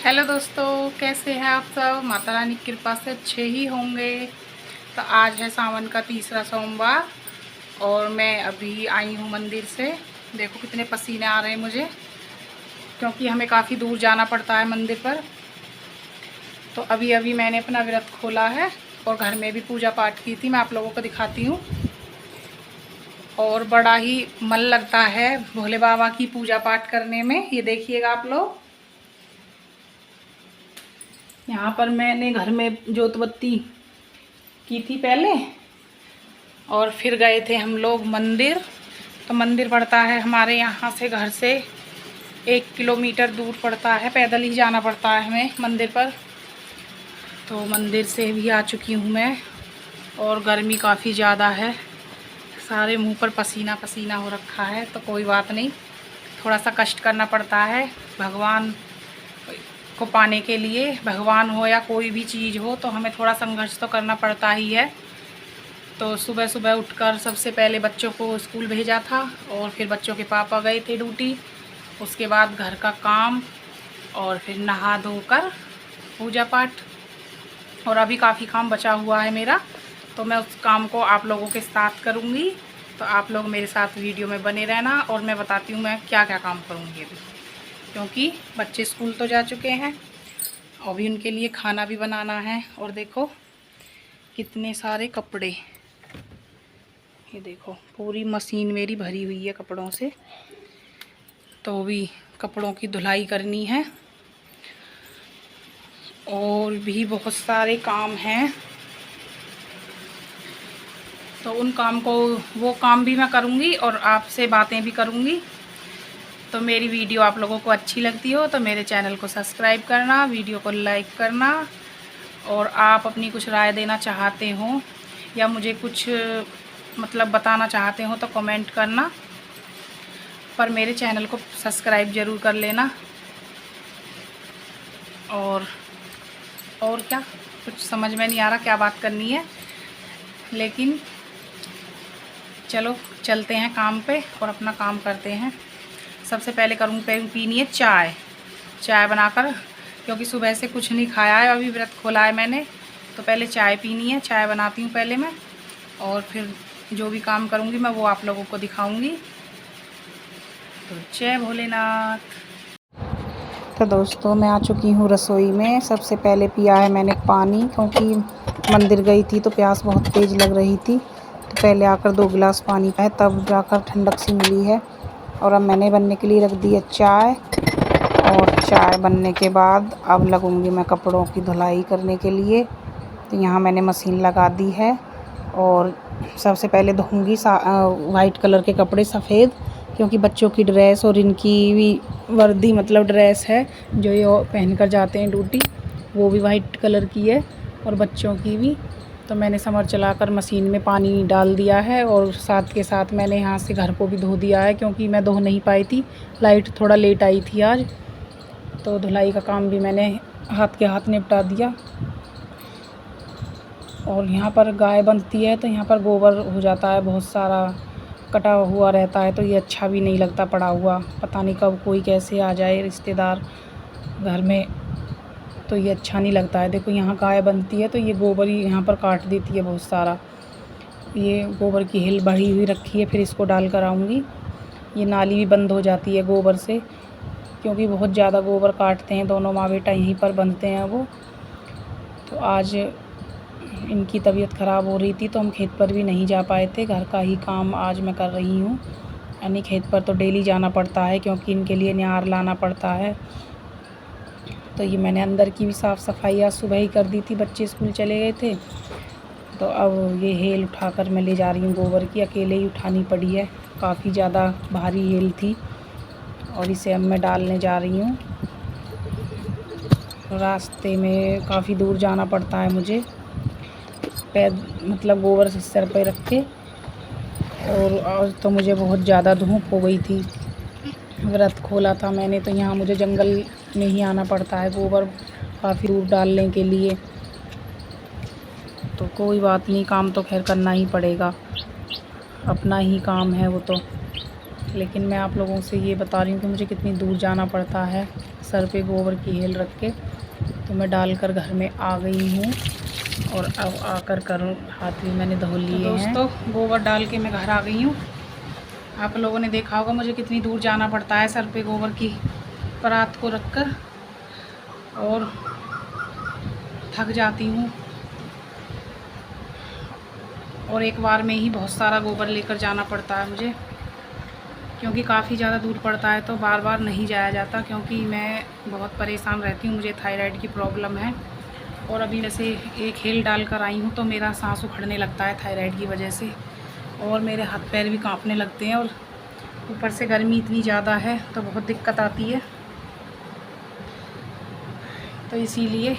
Hello दोस्तों, कैसे हैं आप सब। माता रानी की कृपा से अच्छे ही होंगे। तो आज है सावन का तीसरा सोमवार और मैं अभी आई हूँ मंदिर से। देखो कितने पसीने आ रहे हैं मुझे, क्योंकि हमें काफ़ी दूर जाना पड़ता है मंदिर पर। तो अभी अभी मैंने अपना व्रत खोला है और घर में भी पूजा पाठ की थी। मैं आप लोगों को दिखाती हूँ। और बड़ा ही मन लगता है भोले बाबा की पूजा पाठ करने में। ये देखिएगा आप लोग, यहाँ पर मैंने घर में जोत बत्ती की थी पहले और फिर गए थे हम लोग मंदिर। तो मंदिर पड़ता है हमारे यहाँ से, घर से 1 किलोमीटर दूर पड़ता है। पैदल ही जाना पड़ता है हमें मंदिर पर। तो मंदिर से भी आ चुकी हूँ मैं और गर्मी काफ़ी ज़्यादा है। सारे मुंह पर पसीना पसीना हो रखा है। तो कोई बात नहीं, थोड़ा सा कष्ट करना पड़ता है भगवान को पाने के लिए। भगवान हो या कोई भी चीज़ हो, तो हमें थोड़ा संघर्ष तो करना पड़ता ही है। तो सुबह सुबह उठकर सबसे पहले बच्चों को स्कूल भेजा था और फिर बच्चों के पापा गए थे ड्यूटी। उसके बाद घर का काम और फिर नहा धोकर पूजा पाठ। और अभी काफ़ी काम बचा हुआ है मेरा, तो मैं उस काम को आप लोगों के साथ करूँगी। तो आप लोग मेरे साथ वीडियो में बने रहना और मैं बताती हूँ मैं क्या क्या काम करूँगी अभी, क्योंकि बच्चे स्कूल तो जा चुके हैं। अभी उनके लिए खाना भी बनाना है। और देखो कितने सारे कपड़े, ये देखो पूरी मशीन मेरी भरी हुई है कपड़ों से। तो भी कपड़ों की धुलाई करनी है और भी बहुत सारे काम हैं। तो उन काम को, वो काम भी मैं करूँगी और आपसे बातें भी करूँगी। तो मेरी वीडियो आप लोगों को अच्छी लगती हो तो मेरे चैनल को सब्सक्राइब करना, वीडियो को लाइक करना। और आप अपनी कुछ राय देना चाहते हो या मुझे कुछ मतलब बताना चाहते हो तो कमेंट करना, पर मेरे चैनल को सब्सक्राइब ज़रूर कर लेना। और क्या, कुछ समझ में नहीं आ रहा क्या बात करनी है, लेकिन चलो चलते हैं काम पे और अपना काम करते हैं। सबसे पहले पीनी है चाय बनाकर, क्योंकि सुबह से कुछ नहीं खाया है। अभी व्रत खोला है मैंने, तो पहले चाय पीनी है। चाय बनाती हूँ पहले मैं और फिर जो भी काम करूँगी मैं वो आप लोगों को दिखाऊँगी। तो जय भोलेनाथ। तो दोस्तों मैं आ चुकी हूँ रसोई में। सबसे पहले पिया है मैंने पानी, क्योंकि मंदिर गई थी तो प्यास बहुत तेज़ लग रही थी। तो पहले आकर 2 गिलास पानी पाए, तब जाकर ठंडक सी मिली है। और अब मैंने बनने के लिए रख दी है चाय। और चाय बनने के बाद अब लगूंगी मैं कपड़ों की धुलाई करने के लिए। तो यहाँ मैंने मशीन लगा दी है और सबसे पहले धोऊंगी वाइट कलर के कपड़े, सफ़ेद, क्योंकि बच्चों की ड्रेस और इनकी भी वर्दी मतलब ड्रेस है जो ये पहन कर जाते हैं ड्यूटी, वो भी वाइट कलर की है और बच्चों की भी। तो मैंने समर चलाकर मशीन में पानी डाल दिया है और साथ के साथ मैंने यहाँ से घर को भी धो दिया है, क्योंकि मैं धो नहीं पाई थी, लाइट थोड़ा लेट आई थी आज। तो धुलाई का काम भी मैंने हाथ के हाथ निपटा दिया। और यहाँ पर गाय बनती है तो यहाँ पर गोबर हो जाता है, बहुत सारा कटा हुआ रहता है। तो ये अच्छा भी नहीं लगता पड़ा हुआ, पता नहीं कब कोई कैसे आ जाए रिश्तेदार घर में, तो ये अच्छा नहीं लगता है। देखो यहाँ गाय बनती है तो ये गोबर ही यहाँ पर काट देती है बहुत सारा। ये गोबर की हिल बढ़ी हुई रखी है, फिर इसको डाल कर आऊँगी। ये नाली भी बंद हो जाती है गोबर से, क्योंकि बहुत ज़्यादा गोबर काटते हैं दोनों माँ बेटा, यहीं पर बनते हैं वो। तो आज इनकी तबीयत ख़राब हो रही थी तो हम खेत पर भी नहीं जा पाए थे। घर का ही काम आज मैं कर रही हूँ, यानी खेत पर तो डेली जाना पड़ता है क्योंकि इनके लिए नियार लाना पड़ता है। तो ये मैंने अंदर की भी साफ़ सफाई आज सुबह ही कर दी थी, बच्चे स्कूल चले गए थे। तो अब ये हेल उठाकर मैं ले जा रही हूँ गोबर की, अकेले ही उठानी पड़ी है, काफ़ी ज़्यादा भारी हेल थी। और इसे अब मैं डालने जा रही हूँ। रास्ते में काफ़ी दूर जाना पड़ता है मुझे, पैर मतलब गोबर से सर पे रख के। और आज तो मुझे बहुत ज़्यादा धूप हो गई थी, व्रत खोला था मैंने, तो यहाँ मुझे जंगल में ही आना पड़ता है गोबर काफ़ी दूर डालने के लिए। तो कोई बात नहीं, काम तो खैर करना ही पड़ेगा, अपना ही काम है वो तो। लेकिन मैं आप लोगों से ये बता रही हूँ कि मुझे कितनी दूर जाना पड़ता है सर पे गोबर की हेल रख के तो मैं डालकर घर में आ गई हूँ और अब आकर करूँ हाथ भी मैंने धो लिए हैं। दोस्तों गोबर डाल के मैं घर आ गई हूँ। आप लोगों ने देखा होगा मुझे कितनी दूर जाना पड़ता है सर पे गोबर की परात को रखकर, और थक जाती हूँ। और एक बार में ही बहुत सारा गोबर लेकर जाना पड़ता है मुझे, क्योंकि काफ़ी ज़्यादा दूर पड़ता है तो बार बार नहीं जाया जाता, क्योंकि मैं बहुत परेशान रहती हूँ। मुझे थायराइड की प्रॉब्लम है और अभी वैसे एक हेल डाल कर आई हूँ तो मेरा सांस उखड़ने लगता है थायराइड की वजह से, और मेरे हाथ पैर भी कांपने लगते हैं, और ऊपर से गर्मी इतनी ज़्यादा है तो बहुत दिक्कत आती है। तो इसीलिए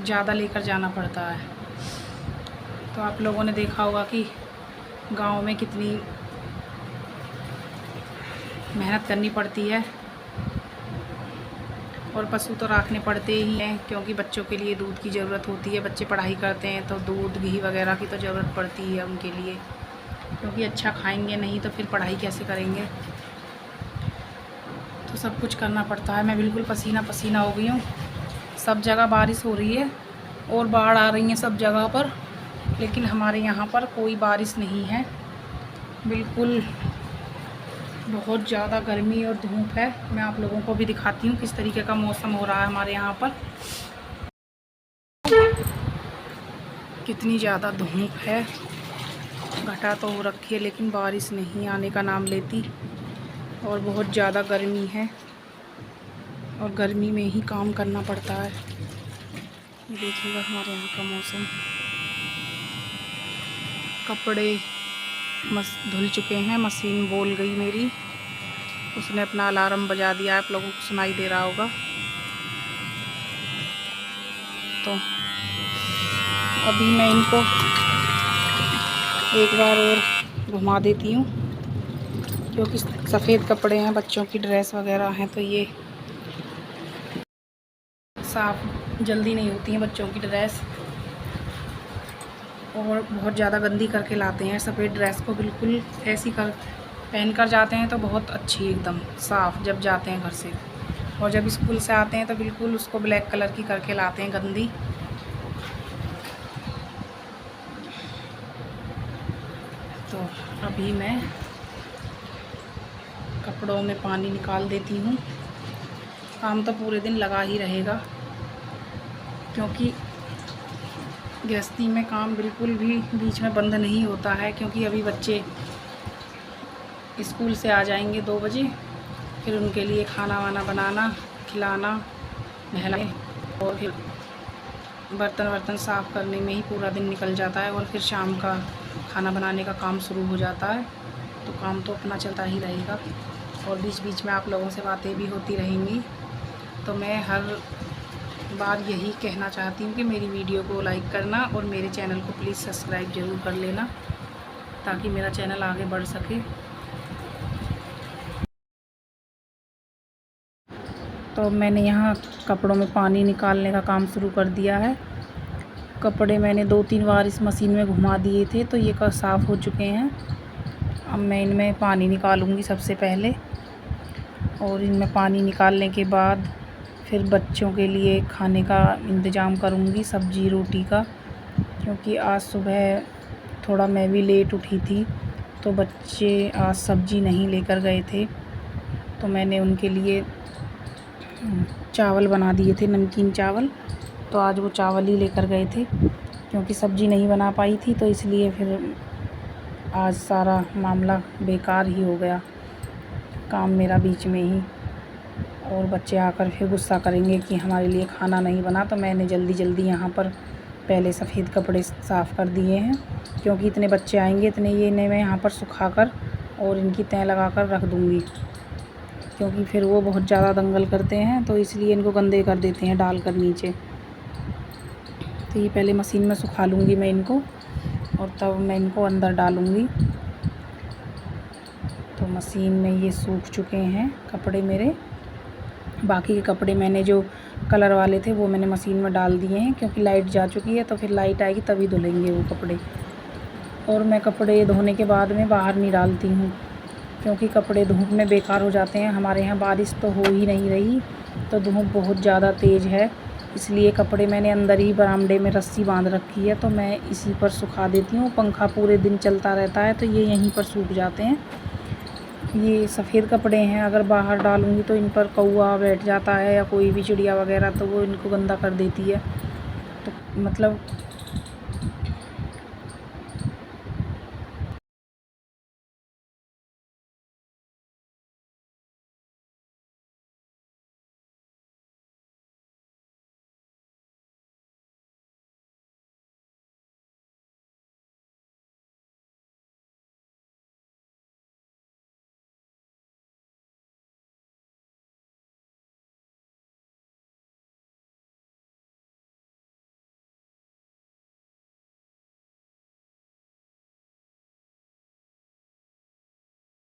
ज़्यादा लेकर जाना पड़ता है। तो आप लोगों ने देखा होगा कि गांव में कितनी मेहनत करनी पड़ती है, और पशु तो रखने पड़ते ही हैं, क्योंकि बच्चों के लिए दूध की ज़रूरत होती है। बच्चे पढ़ाई करते हैं तो दूध घी वगैरह की तो ज़रूरत पड़ती है उनके लिए, क्योंकि अच्छा खाएंगे नहीं तो फिर पढ़ाई कैसे करेंगे। तो सब कुछ करना पड़ता है। मैं बिल्कुल पसीना पसीना हो गई हूँ। सब जगह बारिश हो रही है और बाढ़ आ रही है सब जगह पर, लेकिन हमारे यहाँ पर कोई बारिश नहीं है। बिल्कुल बहुत ज़्यादा गर्मी और धूप है। मैं आप लोगों को भी दिखाती हूँ किस तरीके का मौसम हो रहा है हमारे यहाँ पर। कितनी ज़्यादा धूप है, घटा तो हो रखी है लेकिन बारिश नहीं आने का नाम लेती, और बहुत ज़्यादा गर्मी है और गर्मी में ही काम करना पड़ता है। ये देखिएगा हमारे यहाँ का मौसम। कपड़े धुल चुके हैं, मशीन बोल गई मेरी, उसने अपना अलार्म बजा दिया। आप लोगों को सुनाई दे रहा होगा। तो अभी मैं इनको एक बार और घुमा देती हूँ, क्योंकि सफ़ेद कपड़े हैं, बच्चों की ड्रेस वगैरह हैं, तो ये साफ़ जल्दी नहीं होती हैं बच्चों की ड्रेस, और बहुत ज़्यादा गंदी करके लाते हैं। सफ़ेद ड्रेस को बिल्कुल ऐसी पहन कर जाते हैं तो बहुत अच्छी एकदम साफ़ जब जाते हैं घर से, और जब स्कूल से आते हैं तो बिल्कुल उसको ब्लैक कलर की करके लाते हैं, गंदी। तो अभी मैं कपड़ों में पानी निकाल देती हूँ। काम तो पूरे दिन लगा ही रहेगा, क्योंकि गृहस्थी में काम बिल्कुल भी बीच में बंद नहीं होता है। क्योंकि अभी बच्चे स्कूल से आ जाएंगे 2 बजे, फिर उनके लिए खाना वाना बनाना, खिलाना, नहलाना, और फिर बर्तन साफ़ करने में ही पूरा दिन निकल जाता है, और फिर शाम का खाना बनाने का काम शुरू हो जाता है। तो काम तो अपना चलता ही रहेगा, और बीच बीच में आप लोगों से बातें भी होती रहेंगी। तो मैं हर बार यही कहना चाहती हूँ कि मेरी वीडियो को लाइक करना और मेरे चैनल को प्लीज़ सब्सक्राइब ज़रूर कर लेना, ताकि मेरा चैनल आगे बढ़ सके। तो मैंने यहाँ कपड़ों में पानी निकालने का काम शुरू कर दिया है। कपड़े मैंने 2-3 बार इस मशीन में घुमा दिए थे, तो ये साफ़ हो चुके हैं। अब मैं इनमें पानी निकालूंगी सबसे पहले, और इनमें पानी निकालने के बाद फिर बच्चों के लिए खाने का इंतज़ाम करूंगी, सब्ज़ी रोटी का। क्योंकि आज सुबह थोड़ा मैं भी लेट उठी थी, तो बच्चे आज सब्ज़ी नहीं लेकर गए थे, तो मैंने उनके लिए चावल बना दिए थे, नमकीन चावल। तो आज वो चावल ही लेकर गए थे, क्योंकि सब्ज़ी नहीं बना पाई थी, तो इसलिए फिर आज सारा मामला बेकार ही हो गया, काम मेरा बीच में ही। और बच्चे आकर फिर गुस्सा करेंगे कि हमारे लिए खाना नहीं बना। तो मैंने जल्दी यहाँ पर पहले सफ़ेद कपड़े साफ़ कर दिए हैं, क्योंकि इतने बच्चे आएंगे, इतने ये मैं यहाँ पर सुखाकर और इनकी तह लगाकर रख दूँगी, क्योंकि फिर वो बहुत ज़्यादा दंगल करते हैं, तो इसलिए इनको गंदे कर देते हैं डाल कर नीचे। तो ये पहले मशीन में सुखा लूँगी मैं इनको, और तब मैं इनको अंदर डालूँगी। तो मशीन में ये सूख चुके हैं कपड़े मेरे। बाकी के कपड़े मैंने जो कलर वाले थे वो मैंने मशीन में डाल दिए हैं, क्योंकि लाइट जा चुकी है, तो फिर लाइट आएगी तभी धुलेंगे वो कपड़े। और मैं कपड़े धोने के बाद में बाहर नहीं डालती हूँ, क्योंकि कपड़े धूप में बेकार हो जाते हैं। हमारे यहाँ बारिश तो हो ही नहीं रही, तो धूप बहुत ज़्यादा तेज़ है, इसलिए कपड़े मैंने अंदर ही बरामदे में रस्सी बांध रखी है, तो मैं इसी पर सुखा देती हूँ। पंखा पूरे दिन चलता रहता है तो ये यहीं पर सूख जाते हैं। ये सफ़ेद कपड़े हैं, अगर बाहर डालूँगी तो इन पर कौवा बैठ जाता है या कोई भी चिड़िया वगैरह, तो वो इनको गंदा कर देती है। तो मतलब